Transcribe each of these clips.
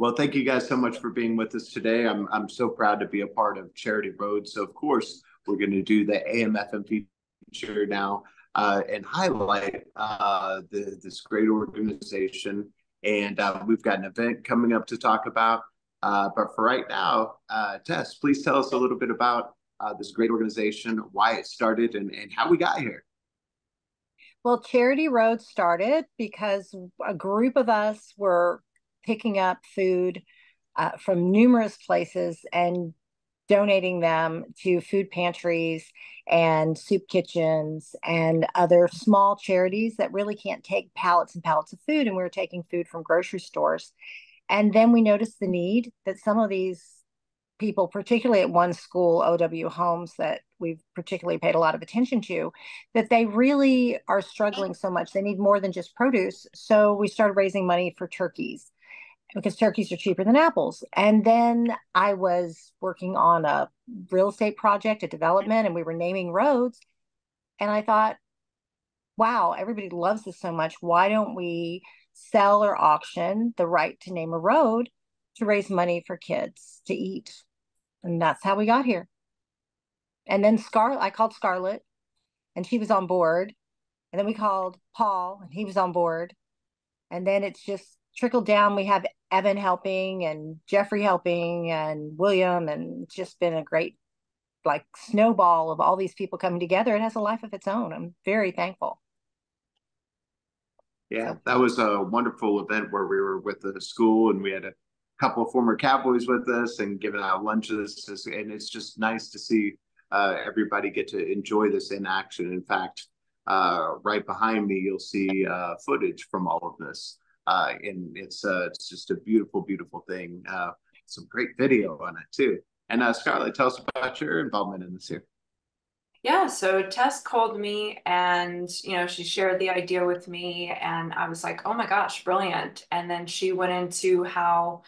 Well, thank you guys so much for being with us today. I'm so proud to be a part of Charity Road. So, of course, we're going to do the AMFM feature now and highlight this great organization. And we've got an event coming up to talk about. But for right now, Tess, please tell us a little bit about this great organization, why it started, and how we got here. Well, Charity Road started because a group of us were picking up food from numerous places and donating them to food pantries and soup kitchens and other small charities that really can't take pallets and pallets of food. And we were taking food from grocery stores. And then we noticed the need that some of these people, particularly at one school, OW Homes, that we've particularly paid a lot of attention to, that they really are struggling so much. They need more than just produce. So we started raising money for turkeys because turkeys are cheaper than apples. And then I was working on a real estate project, a development, and we were naming roads. And I thought, wow, everybody loves this so much. Why don't we sell or auction the right to name a road to raise money for kids to eat? And that's how we got here. And then Scarlett, I called Scarlett and she was on board. And then we called Paul and he was on board. And then it's just trickled down. We have Evan helping and Jeffrey helping and William. And it's just been a great like snowball of all these people coming together. It has a life of its own. I'm very thankful. Yeah, So that was a wonderful event where we were with the school and we had a couple of former Cowboys with us and giving out lunches. And it's just nice to see everybody get to enjoy this in action. In fact, right behind me, you'll see footage from all of this. And it's just a beautiful, beautiful thing. Some great video on it too. And Scarlett, tell us about your involvement in this here. Yeah, so Tess called me and, she shared the idea with me and I was like, oh my gosh, brilliant. And then she went into how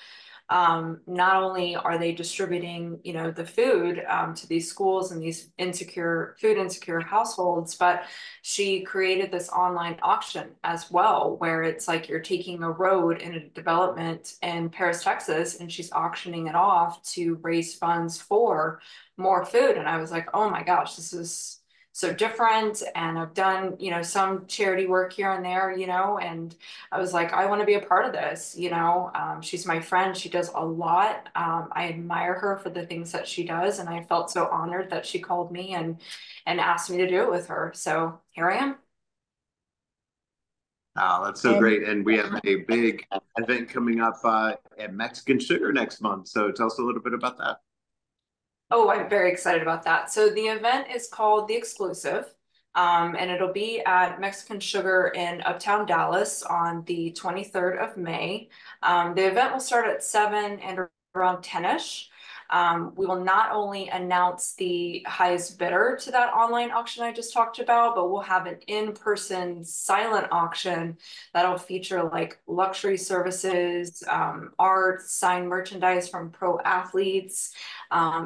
not only are they distributing, the food to these schools and these food insecure households, but she created this online auction as well, where it's like you're taking a road in a development in Paris, Texas, and she's auctioning it off to raise funds for more food. And I was like, oh my gosh, this is so different. And I've done, some charity work here and there, and I was like, I want to be a part of this, she's my friend. She does a lot. I admire her for the things that she does. And I felt so honored that she called me and asked me to do it with her. So here I am. Oh, that's so and great. And we have a big event coming up at Mexican Sugar next month. So tell us a little bit about that. Oh, I'm very excited about that. So the event is called The Exclusive, and it'll be at Mexican Sugar in Uptown Dallas on the 23rd of May. The event will start at 7 and around 10-ish. We will not only announce the highest bidder to that online auction I just talked about, but we'll have an in-person silent auction that'll feature like luxury services, art, signed merchandise from pro athletes,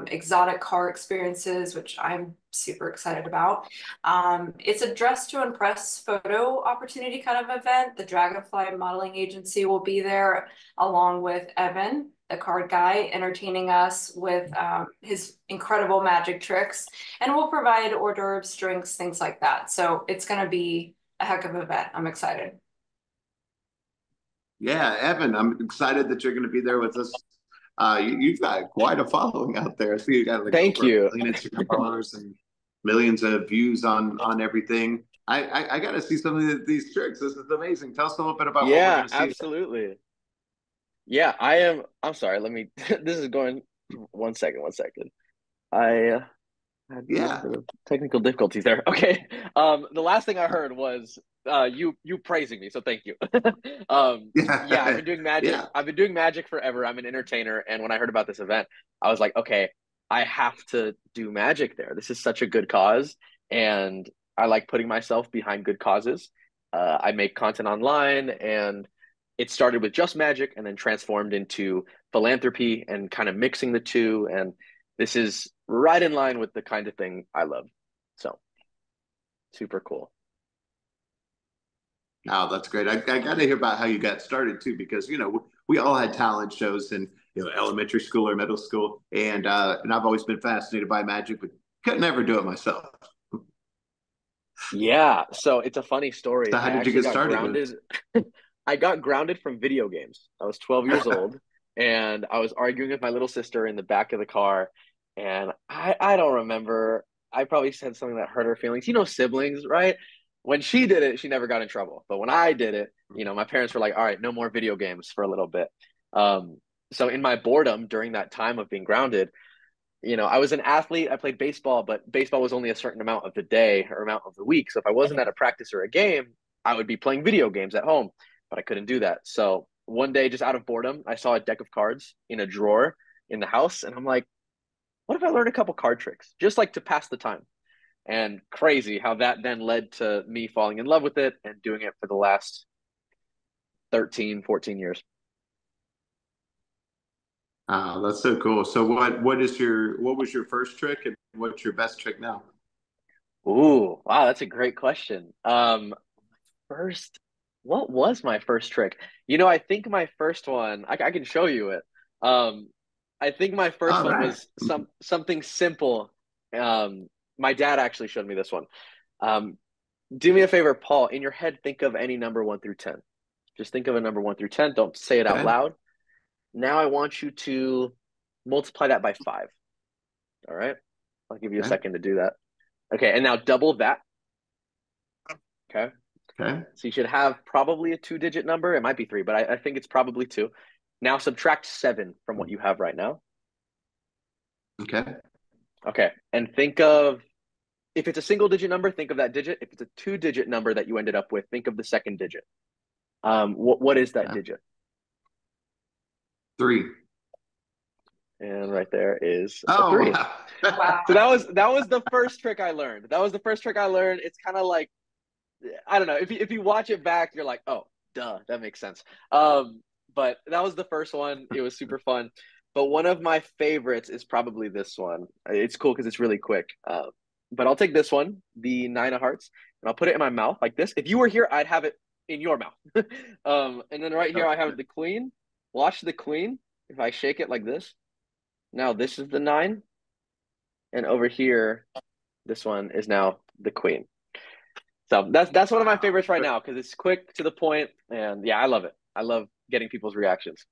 exotic car experiences, which I'm super excited about. It's a dress to impress photo opportunity kind of event. The Dragonfly modeling agency will be there along with Evan, the card guy, entertaining us with his incredible magic tricks. And we'll provide hors d'oeuvres, drinks, things like that. So it's going to be a heck of an event. I'm excited. Yeah, Evan, I'm excited that you're going to be there with us. You've got quite a following out there. I see you got like Thank over you. a million Instagram followers and millions of views on everything. I got to see some of these tricks. This is amazing. Tell us a little bit about what we're Yeah, going to see. absolutely. Yeah, I am. I'm sorry. Let me. This is going. 1 second. 1 second. I had a little Yeah, bit of technical difficulties there. Okay. The last thing I heard was you praising me. So thank you. Yeah, I've yeah, been doing magic. yeah. I've been doing magic forever. I'm an entertainer, and when I heard about this event, I was like, okay, I have to do magic there. This is such a good cause, and I like putting myself behind good causes. I make content online, and it started with just magic and then transformed into philanthropy and kind of mixing the two. And this is right in line with the kind of thing I love. So super cool. Oh, that's great. I got to hear about how you got started too, because we all had talent shows in elementary school or middle school, and I've always been fascinated by magic, but could never do it myself. Yeah, so it's a funny story. So how I did you actually get got started with? grounded. I got grounded from video games. I was 12 years old and I was arguing with my little sister in the back of the car. And I don't remember. I probably said something that hurt her feelings. You know, siblings, right? When she did it, she never got in trouble. But when I did it, my parents were like, all right, no more video games for a little bit. Um, so in my boredom during that time of being grounded, I was an athlete. I played baseball, but baseball was only a certain amount of the day or amount of the week. So if I wasn't at a practice or a game, I would be playing video games at home, but I couldn't do that. So one day, just out of boredom, I saw a deck of cards in a drawer in the house. And I'm like, what if I learn a couple card tricks just like to pass the time? And crazy how that then led to me falling in love with it and doing it for the last 13, 14 years. Oh, that's so cool. So what was your first trick and what's your best trick now? Ooh, wow, that's a great question. First, what was my first trick? I think my first one, I can show you it. Um, I think my first All one right. was something simple. My dad actually showed me this one. Um, do me a favor, Paul, in your head, think of any number 1 through 10. Just think of a number 1 through 10. Don't say it out Okay. loud. Now I want you to multiply that by five. All right. I'll give you a Okay. second to do that. Okay, and now double that. Okay. Okay. So you should have probably a two-digit number. It might be three, but I think it's probably two. Now subtract seven from what you have right now. Okay. Okay. And think of, if it's a single digit number, think of that digit. If it's a two-digit number that you ended up with, think of the second digit. What is that Okay. digit? 3. And right there is a Oh, three. wow. Wow. So that was the first trick I learned. That was the first trick I learned. It's kind of like, I don't know. If you watch it back, you're like, oh, duh, that makes sense. But that was the first one. It was super fun. But one of my favorites is probably this one. It's cool because it's really quick. But I'll take this one, the nine of hearts, and I'll put it in my mouth like this. If you were here, I'd have it in your mouth. And then right here, I have the queen. Watch the queen. If I shake it like this, now this is the nine, and over here, this one is now the queen. So that's one of my Wow. favorites right now because it's quick to the point, and yeah, I love it. I love getting people's reactions.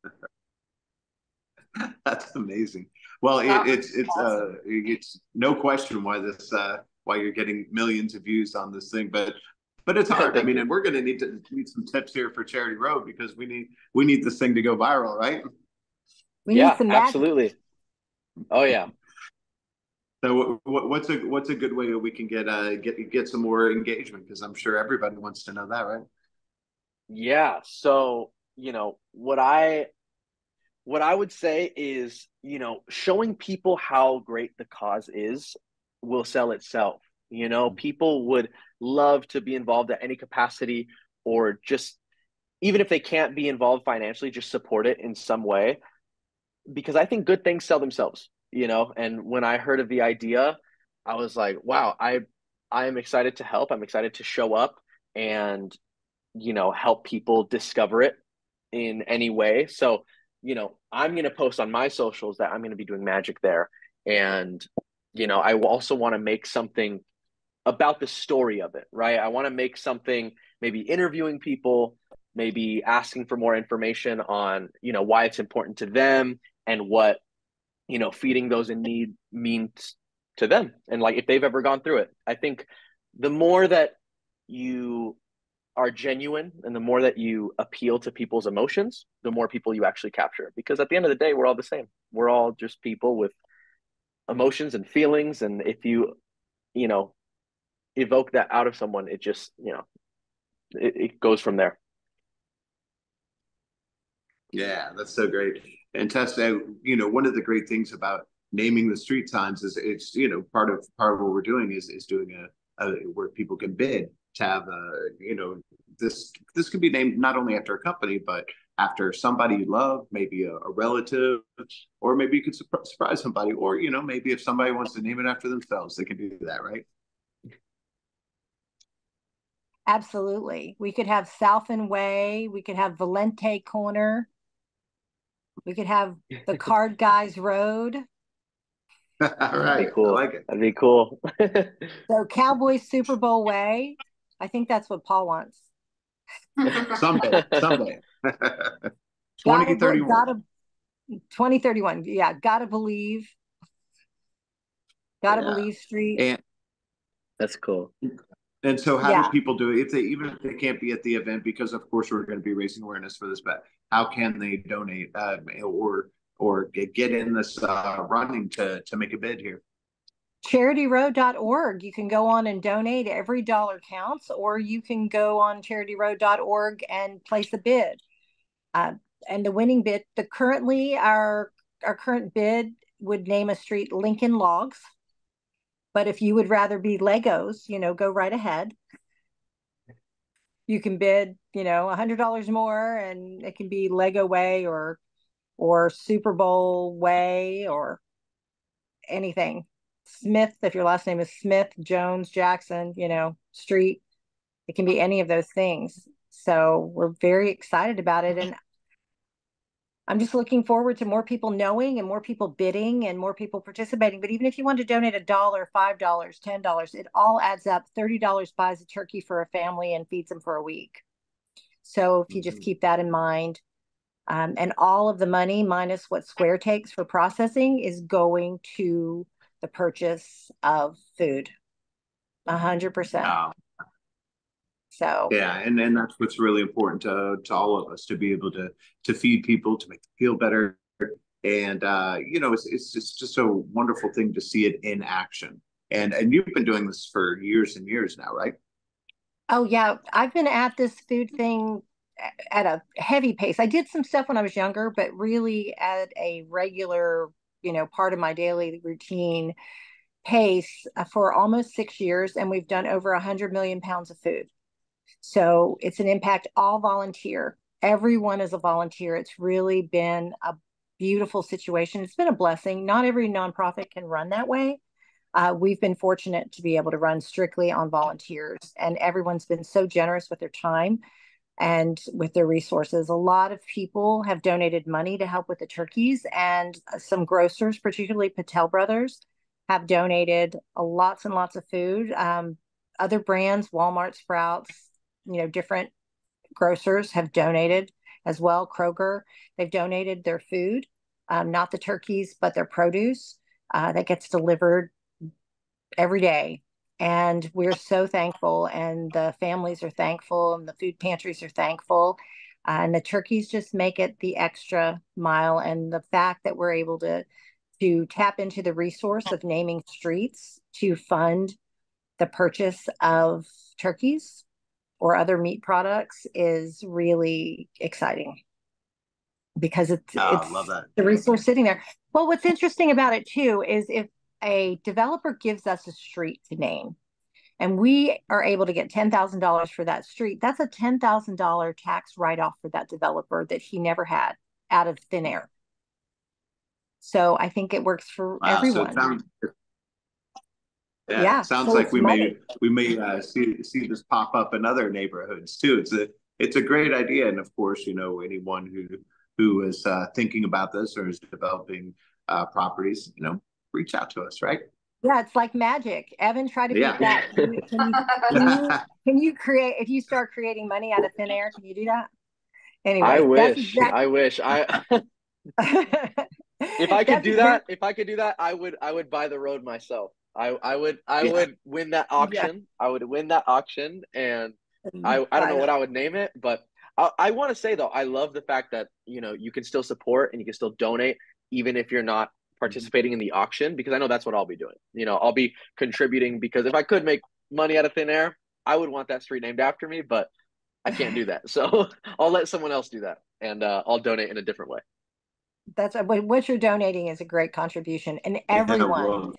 That's amazing. Well, Wow. it's no question why you're getting millions of views on this thing, but it's hard. I Thank mean, you. and we're going to need some tips here for Charity Road because we need this thing to go viral, right? We need Yeah, some magic. absolutely. Oh yeah, So what's a good way that we can get some more engagement? Because I'm sure everybody wants to know that, right? yeah. So what I would say is showing people how great the cause is will sell itself. People would love to be involved at any capacity or just even if they can't be involved financially, just support it in some way because I think good things sell themselves. And when I heard of the idea, I was like, wow, I am excited to help. I'm excited to show up and help people discover it in any way. So, I'm going to post on my socials that I'm going to be doing magic there. And, I also want to make something about the story of it, right? I want to make something maybe interviewing people, maybe asking for more information on, why it's important to them and what, feeding those in need means to them. And like if they've ever gone through it. I think the more that you are genuine and the more that you appeal to people's emotions, the more people you actually capture. Because at the end of the day, we're all the same. We're all just people with emotions and feelings. And if you know, evoke that out of someone, it just, it goes from there. Yeah, that's so great. And Tessa, one of the great things about naming the street signs is it's part of what we're doing is doing a where people can bid to have this could be named not only after a company but after somebody you love, maybe a relative, or maybe you could surprise somebody, or maybe if somebody wants to name it after themselves, they can do that, right? Absolutely. We could have Southern Way. We could have Valente Corner. We could have the Card Guys Road. All That'd be right, I cool. like it. That'd be cool. So Cowboy Super Bowl Way. I think that's what Paul wants. Someday, someday. Gotta, 2031. gotta, 2031. Yeah, gotta believe. Gotta Yeah. believe Street. And That's cool. and so how Yeah. do people do it if they, even if they can't be at the event, because of course we're going to be raising awareness for this, but how can they donate or get in this running to make a bid here? CharityRoad.org. You can go on and donate. Every dollar counts, or you can go on CharityRoad.org and place a bid. And the winning bid, our current bid would name a street Lincoln Logs. But if you would rather be Legos, go right ahead. You can bid, $100 more, and it can be Lego Way or Super Bowl Way or anything. Smith, if your last name is Smith, Jones, Jackson, Street. It can be any of those things. So we're very excited about it. And I'm just looking forward to more people knowing and more people bidding and more people participating. But even if you want to donate $1, $5, $10, it all adds up. $30 buys a turkey for a family and feeds them for a week. So if you just keep that in mind, and all of the money minus what Square takes for processing is going to the purchase of food, 100%. So yeah, and that's what's really important to all of us, to be able to feed people, to make them feel better, and it's just a wonderful thing to see it in action. And you've been doing this for years and years now, right? Oh yeah, I've been at this food thing at a heavy pace. I did some stuff when I was younger, but really at a regular, part of my daily routine pace for almost 6 years, and we've done over 100 million pounds of food. So it's an impact, all volunteer. Everyone is a volunteer. It's really been a beautiful situation. It's been a blessing. Not every nonprofit can run that way. We've been fortunate to be able to run strictly on volunteers, and everyone's been so generous with their time and with their resources. A lot of people have donated money to help with the turkeys, and some grocers, particularly Patel Brothers, have donated lots and lots of food. Other brands, Walmart, Sprouts, different grocers have donated as well. Kroger, they've donated their food, not the turkeys, but their produce that gets delivered every day. And we're so thankful, and the families are thankful, and the food pantries are thankful. And the turkeys just make it the extra mile. And the fact that we're able to tap into the resource of naming streets to fund the purchase of turkeys or other meat products is really exciting, because it's I love that. the resource sitting there. Well, what's interesting about it too is if a developer gives us a street to name and we are able to get $10,000 for that street, that's a $10,000 tax write-off for that developer that he never had out of thin air. So I think it works for everyone. So it sounds so like we money. may see this pop up in other neighborhoods too. It's a great idea, and of course, anyone who is thinking about this or is developing properties, reach out to us, right? Yeah, it's like magic. Evan, try to beat Yeah. that. Can you create, if you start creating money out of thin air, can you do that? Anyway, I that's wish. exactly. I wish. If I could do that, I would buy the road myself. I would win that auction. I would win that auction, and I don't know what I would name it, but I want to say though, I love the fact that you can still support and you can still donate even if you're not participating in the auction, because I know that's what I'll be doing. I'll be contributing, because if I could make money out of thin air, I would want that street named after me, but I can't do that. So I'll let someone else do that, and I'll donate in a different way. That's what you're donating is a great contribution, and everyone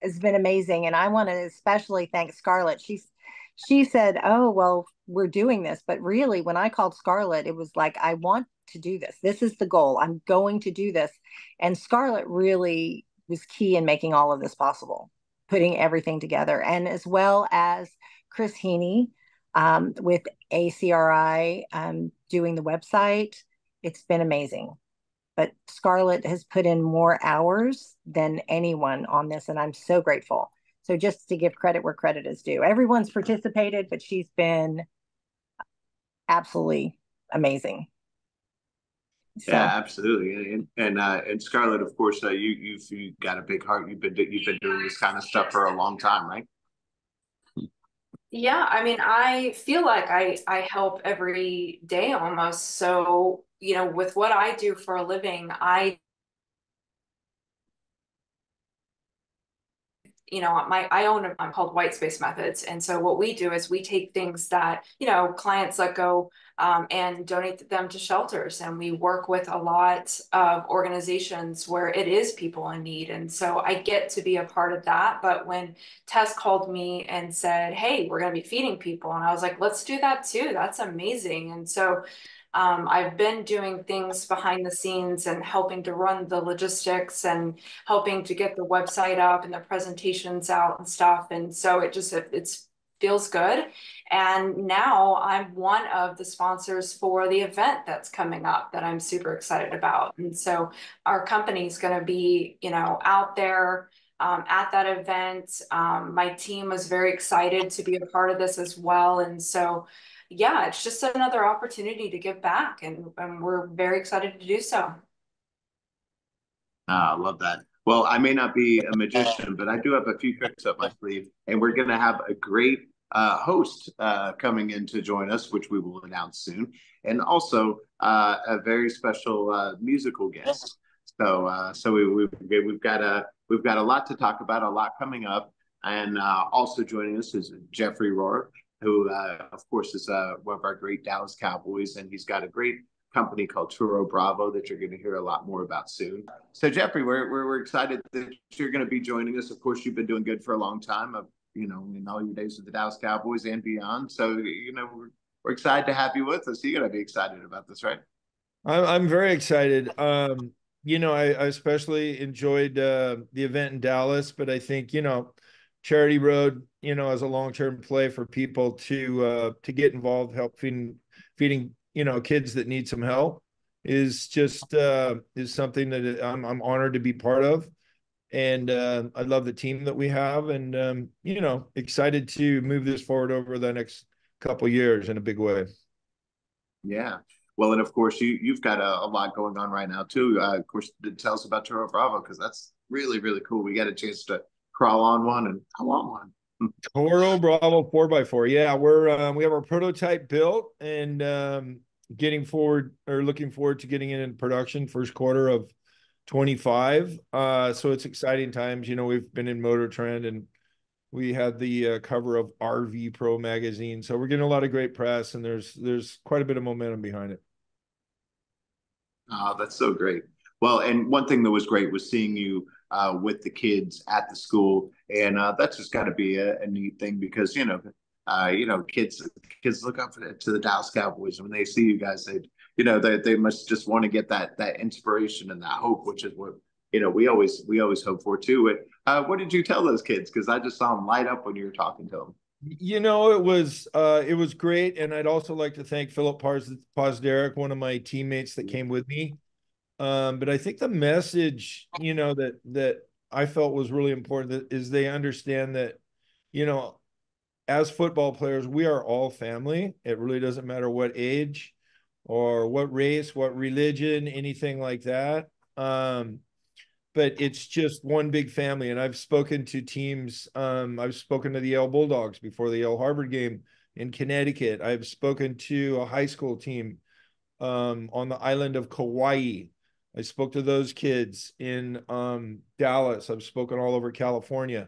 has been amazing. And I want to especially thank Scarlett. She said, "Oh, well, we're doing this," but really, when I called Scarlett, it was like, "I want to do this. This is the goal. I'm going to do this." And Scarlett really was key in making all of this possible, putting everything together, and as well as Chris Heaney, with ACRI doing the website. It's been amazing. But Scarlett has put in more hours than anyone on this, and I'm so grateful. So just to give credit where credit is due, everyone's participated, but she's been absolutely amazing. So. Yeah, absolutely. And Scarlett, of course, you've got a big heart. You've been doing this kind of stuff for a long time, right? Yeah, I mean, I feel like I help every day almost. So, with what I do for a living, I'm called White Space Methods. And so what we do is we take things that, clients let go and donate them to shelters. And we work with a lot of organizations where it is people in need. And so I get to be a part of that. But when Tess called me and said, hey, we're going to be feeding people, and I was like, let's do that too. That's amazing. And so I've been doing things behind the scenes and helping to run the logistics and helping to get the website up and the presentations out and stuff. And so it feels good. And now I'm one of the sponsors for the event that's coming up that I'm super excited about. And so our company is going to be, out there at that event. My team was very excited to be a part of this as well. And so yeah, it's just another opportunity to give back, and we're very excited to do so. I love that. Well, I may not be a magician, but I do have a few tricks up my sleeve, and we're going to have a great host coming in to join us, which we will announce soon, and also a very special musical guest. So we've got a lot to talk about, a lot coming up, and also joining us is Jeffrey Rohr, who, of course, is one of our great Dallas Cowboys, and he's got a great company called Turo Bravo that you're going to hear a lot more about soon. So, Jeffrey, we're excited that you're going to be joining us. Of course, you've been doing good for a long time, in all your days with the Dallas Cowboys and beyond. So, we're excited to have you with us. You're going to be excited about this, right? I'm very excited. I especially enjoyed the event in Dallas, but I think, Charity Road, as a long-term play for people to get involved, help feeding, kids that need some help is just is something that I'm honored to be part of. And I love the team that we have, and excited to move this forward over the next couple of years in a big way. Yeah. Well, and of course, you've got a lot going on right now too. Of course, tell us about Turo Bravo, because that's really, really cool. We got a chance to crawl on one, and I want one. Turo Bravo 4x4. Yeah, we have our prototype built, and looking forward to getting it in production first quarter of 25. So it's exciting times. We've been in Motor Trend, and we had the cover of RV Pro magazine. So we're getting a lot of great press, and there's quite a bit of momentum behind it. Oh, that's so great. Well, and one thing that was great was seeing you with the kids at the school, and that's just got to be a neat thing, because kids look up to the Dallas Cowboys, and when they see you guys, they must just want to get that inspiration and that hope, which is what we always hope for too. What did you tell those kids? Because I just saw them light up when you were talking to them. It was great, and I'd also like to thank Philip Posderick, one of my teammates that came with me. But I think the message, that I felt was really important is they understand that, as football players, we are all family. It really doesn't matter what age or what race, what religion, anything like that. But it's just one big family. And I've spoken to teams. I've spoken to the Yale Bulldogs before the Yale Harvard game in Connecticut. I've spoken to a high school team on the island of Kauai. I spoke to those kids in Dallas. I've spoken all over California.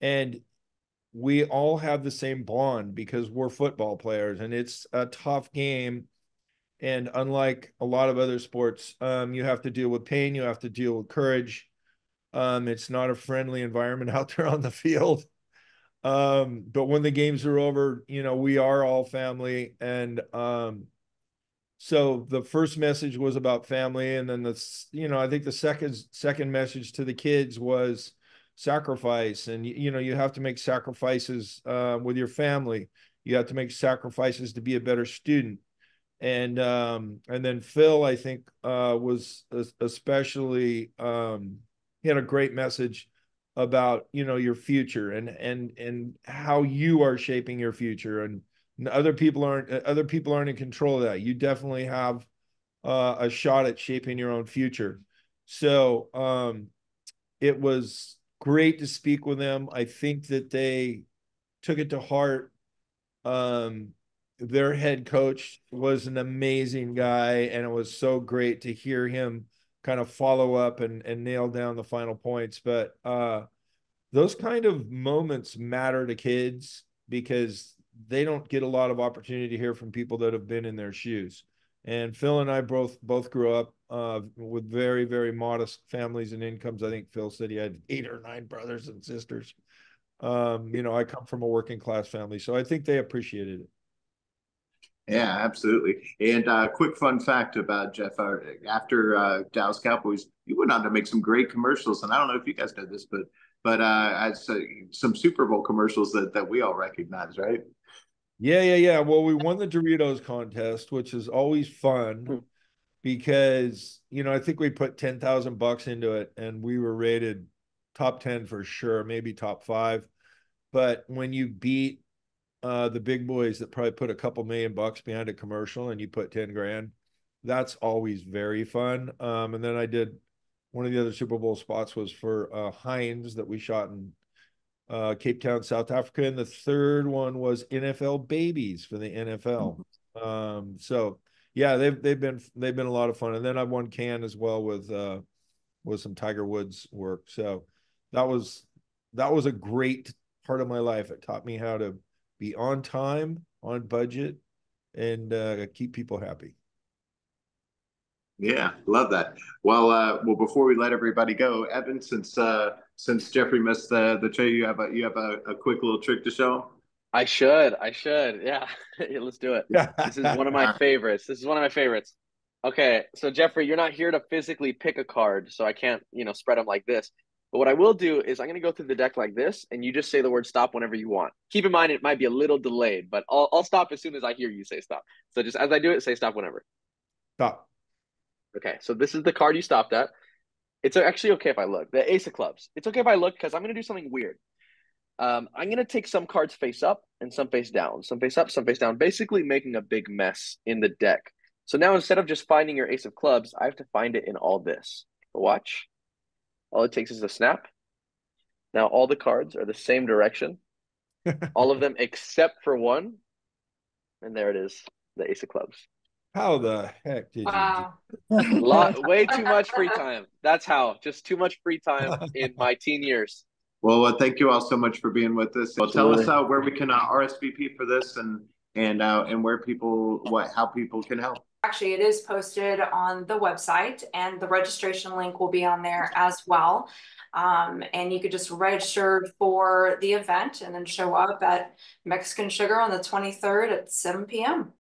And we all have the same bond because we're football players, and it's a tough game. And unlike a lot of other sports, you have to deal with pain. You have to deal with courage. It's not a friendly environment out there on the field. But when the games are over, we are all family. And so the first message was about family. And then I think the second message to the kids was sacrifice. And, you have to make sacrifices with your family. You have to make sacrifices to be a better student. And then Phil, I think, was especially, he had a great message about, you know, your future and how you are shaping your future, and other people aren't in control of that. You definitely have a shot at shaping your own future. So it was great to speak with them. I think that they took it to heart. Their head coach was an amazing guy, and it was so great to hear him kind of follow up and nail down the final points. But those kind of moments matter to kids because they don't get a lot of opportunity to hear from people that have been in their shoes. And Phil and I both grew up with very, very modest families and incomes. I think Phil said he had 8 or 9 brothers and sisters. You know, I come from a working class family, so I think they appreciated it. Yeah, absolutely. And quick fun fact about Jeff, after Dallas Cowboys, you went on to make some great commercials. And I don't know if you guys know this, but as some Super Bowl commercials that we all recognize, right? Yeah. Well, we won the Doritos contest, which is always fun because, you know, I think we put $10,000 into it and we were rated top 10 for sure, maybe top 5. But when you beat the big boys that probably put a couple $1,000,000 behind a commercial and you put 10 grand, that's always very fun. And then I did one of the other Super Bowl spots was for Heinz that we shot in Cape Town, South Africa, and the third one was NFL Babies for the NFL. So yeah, they've been a lot of fun. And then I won Cannes as well with some Tiger Woods work. So that was a great part of my life. It taught me how to be on time, on budget, and keep people happy. Yeah, love that. Well, before we let everybody go, Evan, since Jeffrey missed the show, you have a quick little trick to show. I should. Yeah. Let's do it. This is one of my favorites. Okay, so Jeffrey, you're not here to physically pick a card, so I can't, spread them like this. But what I will do is I'm going to go through the deck like this, and you just say the word stop whenever you want. Keep in mind it might be a little delayed, but I'll stop as soon as I hear you say stop. So just as I do it, say stop whenever. Stop. Okay, so this is the card you stopped at. It's actually okay if I look. The Ace of Clubs. It's okay if I look because I'm going to do something weird. I'm going to take some cards face up and some face down. Some face up, some face down, basically making a big mess in the deck. So now instead of just finding your Ace of Clubs, I have to find it in all this. But watch. All it takes is a snap. Now all the cards are the same direction. All of them except for one. And there it is, the Ace of Clubs. How the heck did Wow. you do? Way too much free time. That's how. Just too much free time in my teen years. Well, thank you all so much for being with us. Well, tell us where we can RSVP for this and where how people can help. Actually, it is posted on the website, and the registration link will be on there as well. And you could just register for the event and then show up at Mexican Sugar on the 23rd at 7 p.m.